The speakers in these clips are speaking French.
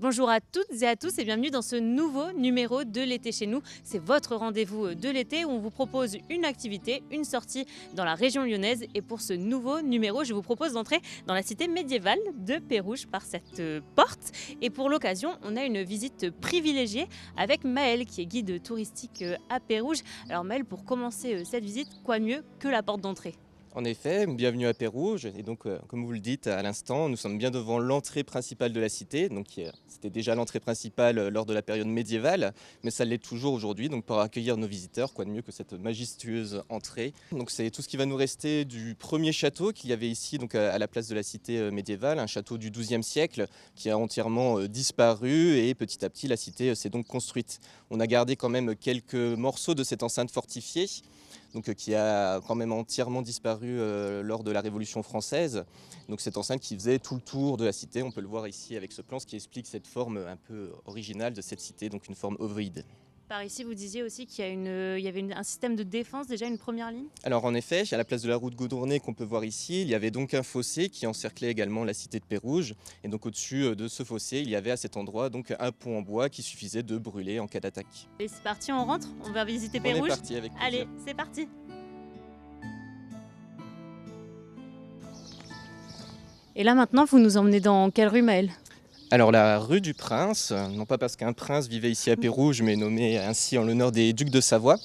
Bonjour à toutes et à tous et bienvenue dans ce nouveau numéro de l'été chez nous. C'est votre rendez-vous de l'été où on vous propose une activité, une sortie dans la région lyonnaise. Et pour ce nouveau numéro, je vous propose d'entrer dans la cité médiévale de Pérouges par cette porte. Et pour l'occasion, on a une visite privilégiée avec Maëlle qui est guide touristique à Pérouges. Alors Maëlle, pour commencer cette visite, quoi de mieux que la porte d'entrée ? En effet, bienvenue à Pérouges. Et donc, comme vous le dites à l'instant, nous sommes bien devant l'entrée principale de la cité. Donc, c'était déjà l'entrée principale lors de la période médiévale, mais ça l'est toujours aujourd'hui. Donc, pour accueillir nos visiteurs, quoi de mieux que cette majestueuse entrée. Donc, c'est tout ce qui va nous rester du premier château qu'il y avait ici, donc à la place de la cité médiévale, un château du XIIe siècle qui a entièrement disparu et petit à petit, la cité s'est donc construite. On a gardé quand même quelques morceaux de cette enceinte fortifiée. Donc, qui a quand même entièrement disparu lors de la Révolution française. Donc cette enceinte qui faisait tout le tour de la cité, on peut le voir ici avec ce plan, ce qui explique cette forme un peu originale de cette cité, donc une forme ovoïde. Par ici, vous disiez aussi il y avait un système de défense, déjà une première ligne. Alors en effet, à la place de la route goudronnée qu'on peut voir ici, il y avait donc un fossé qui encerclait également la cité de Pérouges. Et donc au-dessus de ce fossé, il y avait à cet endroit donc un pont en bois qui suffisait de brûler en cas d'attaque. Et c'est parti, on rentre, on va visiter On est Pérouges. parti avec plaisir. Allez, c'est parti. Et là maintenant, vous nous emmenez dans quelle rue, Maëlle ? Alors la rue du Prince, non pas parce qu'un prince vivait ici à Pérouges, mais nommé ainsi en l'honneur des ducs de Savoie.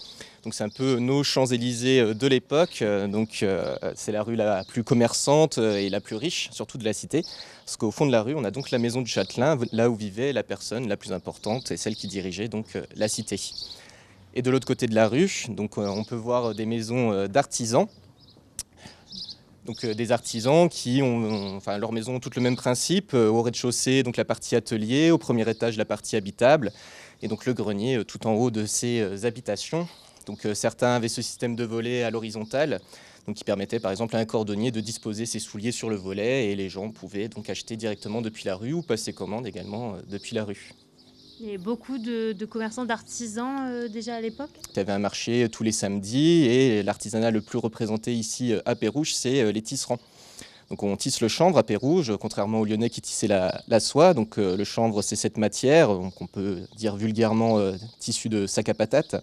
Donc c'est un peu nos Champs-Élysées de l'époque. C'est la rue la plus commerçante et la plus riche, surtout de la cité. Parce qu'au fond de la rue, on a donc la maison du châtelain, là où vivait la personne la plus importante et celle qui dirigeait donc la cité. Et de l'autre côté de la rue, donc on peut voir des maisons d'artisans. Donc des artisans qui ont, leurs maisons ont toutes le même principe. Au rez-de-chaussée, donc la partie atelier, au premier étage la partie habitable, et donc le grenier tout en haut de ces habitations. Donc certains avaient ce système de volets à l'horizontale, donc qui permettait par exemple à un cordonnier de disposer ses souliers sur le volet, et les gens pouvaient donc acheter directement depuis la rue ou passer commande également depuis la rue. Il y avait beaucoup de commerçants, d'artisans déjà à l'époque. Il y avait un marché tous les samedis et l'artisanat le plus représenté ici à Pérouges, c'est les tisserands. Donc on tisse le chanvre à Pérouges, contrairement aux Lyonnais qui tissaient la soie. Donc le chanvre, c'est cette matière, donc on peut dire vulgairement tissu de sac à patates.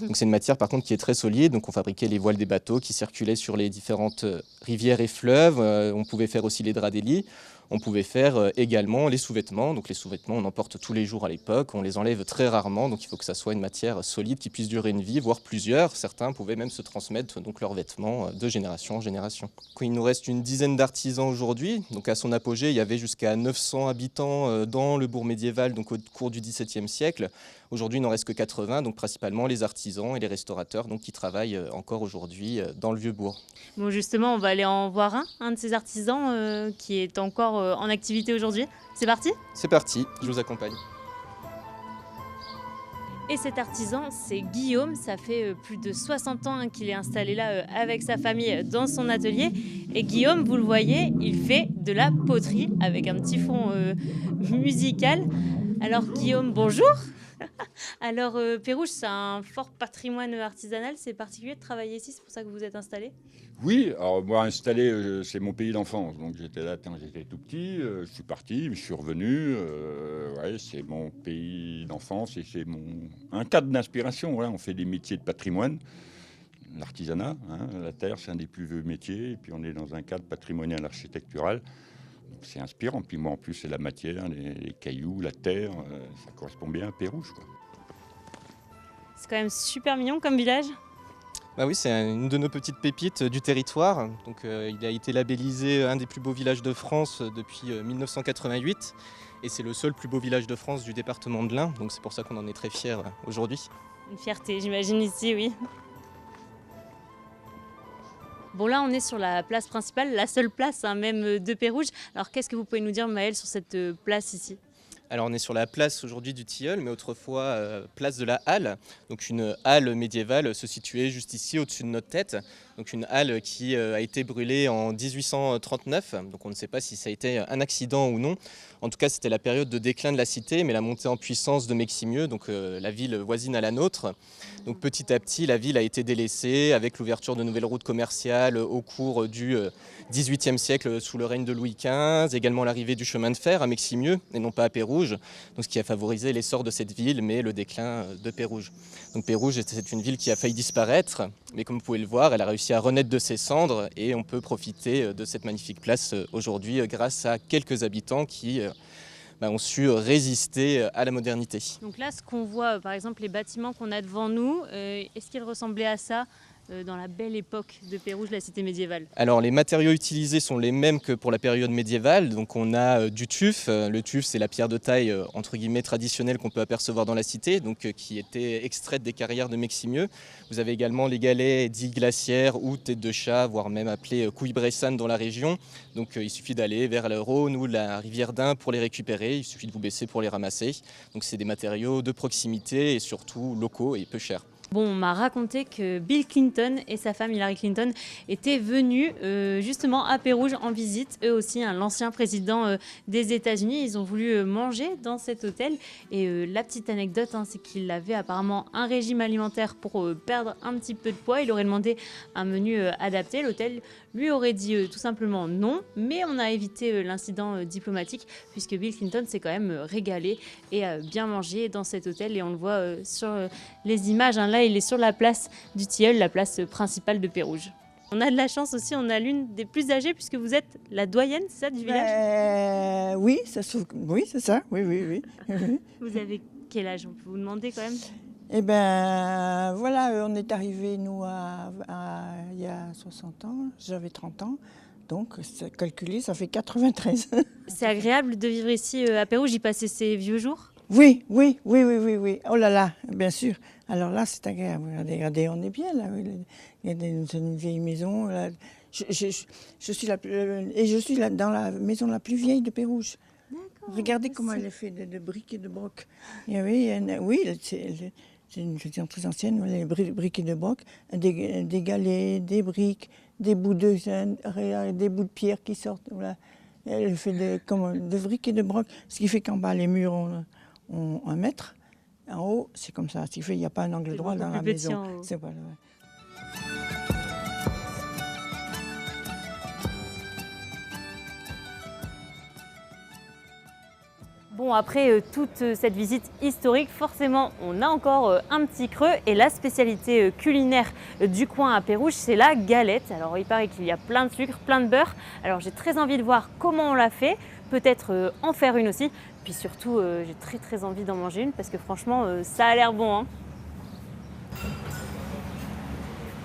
Donc c'est une matière par contre qui est très solide. Donc on fabriquait les voiles des bateaux qui circulaient sur les différentes rivières et fleuves. On pouvait faire aussi les draps des lits. On pouvait faire également les sous-vêtements. Donc les sous-vêtements, on en porte tous les jours à l'époque. On les enlève très rarement. Donc il faut que ça soit une matière solide qui puisse durer une vie, voire plusieurs. Certains pouvaient même se transmettre donc leurs vêtements de génération en génération. Il nous reste une dizaine d'artisans aujourd'hui. Donc à son apogée, il y avait jusqu'à 900 habitants dans le bourg médiéval, donc au cours du XVIIe siècle. Aujourd'hui, il n'en reste que 80, donc principalement les artisans et les restaurateurs donc, qui travaillent encore aujourd'hui dans le vieux bourg. Bon, justement, on va aller en voir un de ces artisans qui est encore en activité aujourd'hui. C'est parti ? C'est parti, je vous accompagne. Et cet artisan, c'est Guillaume. Ça fait plus de 60 ans qu'il est installé là avec sa famille dans son atelier. Et Guillaume, vous le voyez, il fait de la poterie avec un petit fond musical. Alors Guillaume, bonjour. Alors Pérouges, c'est un fort patrimoine artisanal. C'est particulier de travailler ici, c'est pour ça que vous êtes installé ? Oui, alors moi installé, c'est mon pays d'enfance, donc j'étais là quand j'étais tout petit, je suis parti, je suis revenu, ouais, c'est mon pays d'enfance et c'est un cadre d'inspiration. Voilà, on fait des métiers de patrimoine, l'artisanat, hein, la terre c'est un des plus vieux métiers, et puis on est dans un cadre patrimonial architectural, donc c'est inspirant. Puis moi en plus c'est la matière, les cailloux, la terre, ça correspond bien à Pérouges, quoi. C'est quand même super mignon comme village. Bah oui, c'est une de nos petites pépites du territoire. Donc, il a été labellisé un des plus beaux villages de France depuis 1988. Et c'est le seul plus beau village de France du département de l'Ain. Donc c'est pour ça qu'on en est très fiers aujourd'hui. Une fierté, j'imagine ici, oui. Bon, là, on est sur la place principale, la seule place même de Pérouges. Alors, qu'est-ce que vous pouvez nous dire, Maëlle, sur cette place ici ? Alors on est sur la place aujourd'hui du Tilleul, mais autrefois place de la Halle. Donc une halle médiévale se situait juste ici au-dessus de notre tête. Donc une halle qui a été brûlée en 1839. Donc on ne sait pas si ça a été un accident ou non. En tout cas, c'était la période de déclin de la cité, mais la montée en puissance de Meximieux, donc la ville voisine à la nôtre. Donc petit à petit, la ville a été délaissée avec l'ouverture de nouvelles routes commerciales au cours du XVIIIe siècle sous le règne de Louis XV. Également l'arrivée du chemin de fer à Meximieux et non pas à Pérouges. Pérouges, donc ce qui a favorisé l'essor de cette ville, mais le déclin de Pérouges. Donc Pérouges, c'est une ville qui a failli disparaître, mais comme vous pouvez le voir, elle a réussi à renaître de ses cendres et on peut profiter de cette magnifique place aujourd'hui grâce à quelques habitants qui ont su résister à la modernité. Donc là, ce qu'on voit, par exemple, les bâtiments qu'on a devant nous, est-ce qu'ils ressemblaient à ça dans la belle époque de Pérouges, la cité médiévale? Alors les matériaux utilisés sont les mêmes que pour la période médiévale. Donc on a du tuf. Le tuf, c'est la pierre de taille entre guillemets traditionnelle qu'on peut apercevoir dans la cité, donc qui était extraite des carrières de Meximieux. Vous avez également les galets dits glaciaires ou tête de chat, voire même appelés couilles bressanes dans la région. Donc il suffit d'aller vers le Rhône ou la rivière d'Ain pour les récupérer. Il suffit de vous baisser pour les ramasser. Donc c'est des matériaux de proximité et surtout locaux et peu chers. Bon, on m'a raconté que Bill Clinton et sa femme Hillary Clinton étaient venus justement à Pérouges en visite, eux aussi, l'ancien président des États-Unis. Ils ont voulu manger dans cet hôtel. Et la petite anecdote, c'est qu'il avait apparemment un régime alimentaire pour perdre un petit peu de poids. Il aurait demandé un menu adapté. L'hôtel lui aurait dit tout simplement non. Mais on a évité l'incident diplomatique puisque Bill Clinton s'est quand même régalé et a bien mangé dans cet hôtel. Et on le voit sur les images. Là, il est sur la place du Tilleul, la place principale de Pérouges. On a de la chance aussi, on a l'une des plus âgées puisque vous êtes la doyenne, c'est ça, du village? Oui, oui, c'est ça, oui. Vous avez quel âge? On peut vous demander quand même? Eh bien, voilà, on est arrivés, nous, il y a 60 ans, j'avais 30 ans, donc calculé, ça fait 93. C'est agréable de vivre ici à Pérouges, y passer ces vieux jours? Oui. Oh là là, bien sûr. Alors là, c'est agréable. Regardez, on est bien là. Regardez, une vieille maison. Là. Je suis dans la maison la plus vieille de Pérouges. Regardez comment elle est faite de briques et de broc. C'est une maison très ancienne, les briques et de broc, des galets, des briques, des bouts de pierre qui sortent. Voilà. Elle est faite de briques et de broc, ce qui fait qu'en bas, les murs ont 1 mètre. En haut, c'est comme ça. Ce qui fait qu'il n'y a pas un angle droit dans la maison. C'est voilà. Bon, après toute cette visite historique, forcément, on a encore un petit creux. Et la spécialité culinaire du coin à Pérouges, c'est la galette. Alors, il paraît qu'il y a plein de sucre, plein de beurre. Alors, j'ai très envie de voir comment on l'a fait. Peut-être en faire une aussi. Puis surtout, j'ai très envie d'en manger une parce que franchement, ça a l'air bon.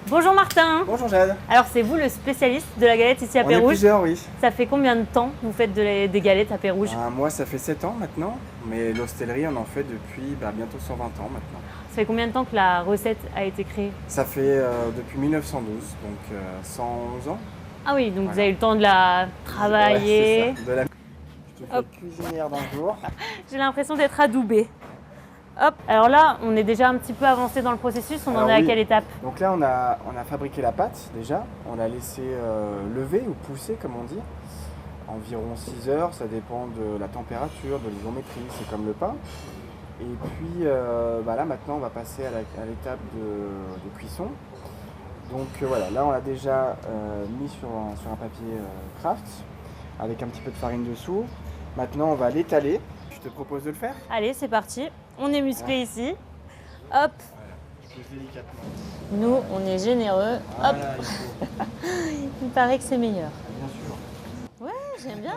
Bonjour Martin. Bonjour Jade. Alors c'est vous le spécialiste de la galette ici à Pérouges? On est plusieurs, oui. Ça fait combien de temps que vous faites des galettes à Pérouges? Moi ça fait 7 ans maintenant, mais l'hostellerie on en fait depuis bientôt 120 ans maintenant. Ça fait combien de temps que la recette a été créée? Ça fait depuis 1912, donc 111 ans. Ah oui, donc vous avez eu le temps de la travailler. Ouais, c'est ça. Je te fais cuisinière d'un jour. J'ai l'impression d'être adoubée. Hop, alors là, on est déjà un petit peu avancé dans le processus, on en est à quelle étape? Donc là, on a fabriqué la pâte déjà, on l'a laissé lever ou pousser comme on dit, environ 6 heures, ça dépend de la température, de l'hygrométrie, c'est comme le pain. Et puis là maintenant, on va passer à l'étape de cuisson. Donc voilà, là on l'a déjà mis sur un papier Kraft, avec un petit peu de farine dessous. Maintenant, on va l'étaler. Je te propose de le faire? Allez, c'est parti. On est musclé ici. Hop. Je pose délicatement. Nous, on est généreux. Hop. Voilà, Il paraît que c'est meilleur. bien sûr. Ouais, j'aime bien.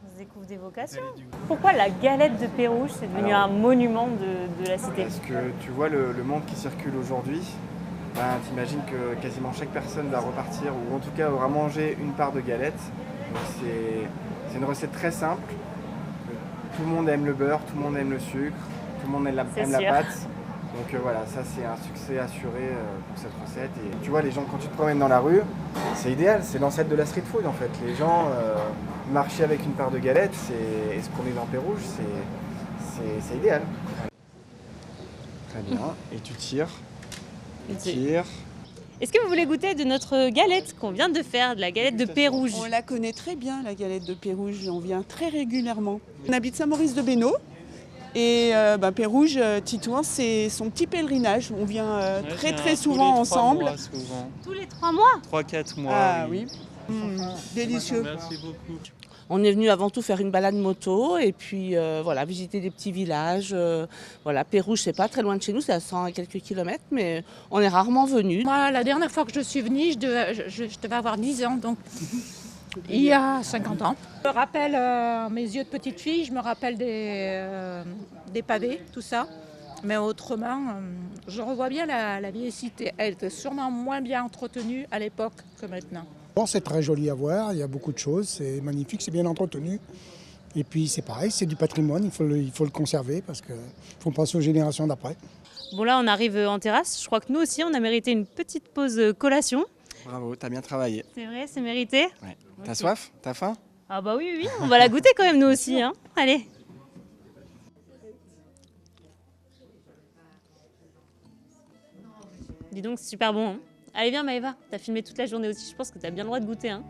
On se découvre des vocations. Pourquoi la galette de Pérouges, c'est devenu un monument de la cité? Parce que tu vois le monde qui circule aujourd'hui, t'imagines que quasiment chaque personne va repartir, ou en tout cas aura mangé une part de galette. C'est une recette très simple. Tout le monde aime le beurre, tout le monde aime le sucre, tout le monde aime la pâte. Donc voilà, ça c'est un succès assuré pour cette recette. Et tu vois, les gens, quand tu te promènes dans la rue, c'est idéal, c'est l'ancêtre de la street food en fait. Les gens marcher avec une part de galette et se promener dans Pérouges, c'est idéal. Très bien, et tu tires. Est-ce que vous voulez goûter de notre galette qu'on vient de faire, de la galette de Pérouges? On la connaît très bien, la galette de Pérouges, on vient très régulièrement. On habite Saint-Maurice-de-Bénaud et Pérouges, Titouan, c'est son petit pèlerinage. On vient très souvent ensemble. Tous les 3 mois? 3-4 mois. Ah oui, délicieux. Merci beaucoup. On est venu avant tout faire une balade moto et puis voilà, visiter des petits villages. Voilà, Pérouges, c'est pas très loin de chez nous, c'est à 100 et quelques kilomètres, mais on est rarement venu. Moi, la dernière fois que je suis venue, je devais avoir 10 ans, donc il y a 50 ans. Je me rappelle mes yeux de petite fille, je me rappelle des pavés, tout ça. Mais autrement, je revois bien la vieille cité. Elle était sûrement moins bien entretenue à l'époque que maintenant. Bon, c'est très joli à voir, il y a beaucoup de choses, c'est magnifique, c'est bien entretenu. Et puis c'est pareil, c'est du patrimoine, il faut le conserver parce qu'il faut penser aux générations d'après. Bon là, on arrive en terrasse. Je crois que nous aussi, on a mérité une petite pause collation. Bravo, t'as bien travaillé. C'est vrai, c'est mérité. Ouais. T'as soif? T'as faim? Ah bah oui, oui, on va la goûter quand même nous aussi. Hein. Allez. Dis donc, c'est super bon. Hein. Allez, viens Maëva, t'as filmé toute la journée aussi, je pense que t'as bien le droit de goûter. Hein.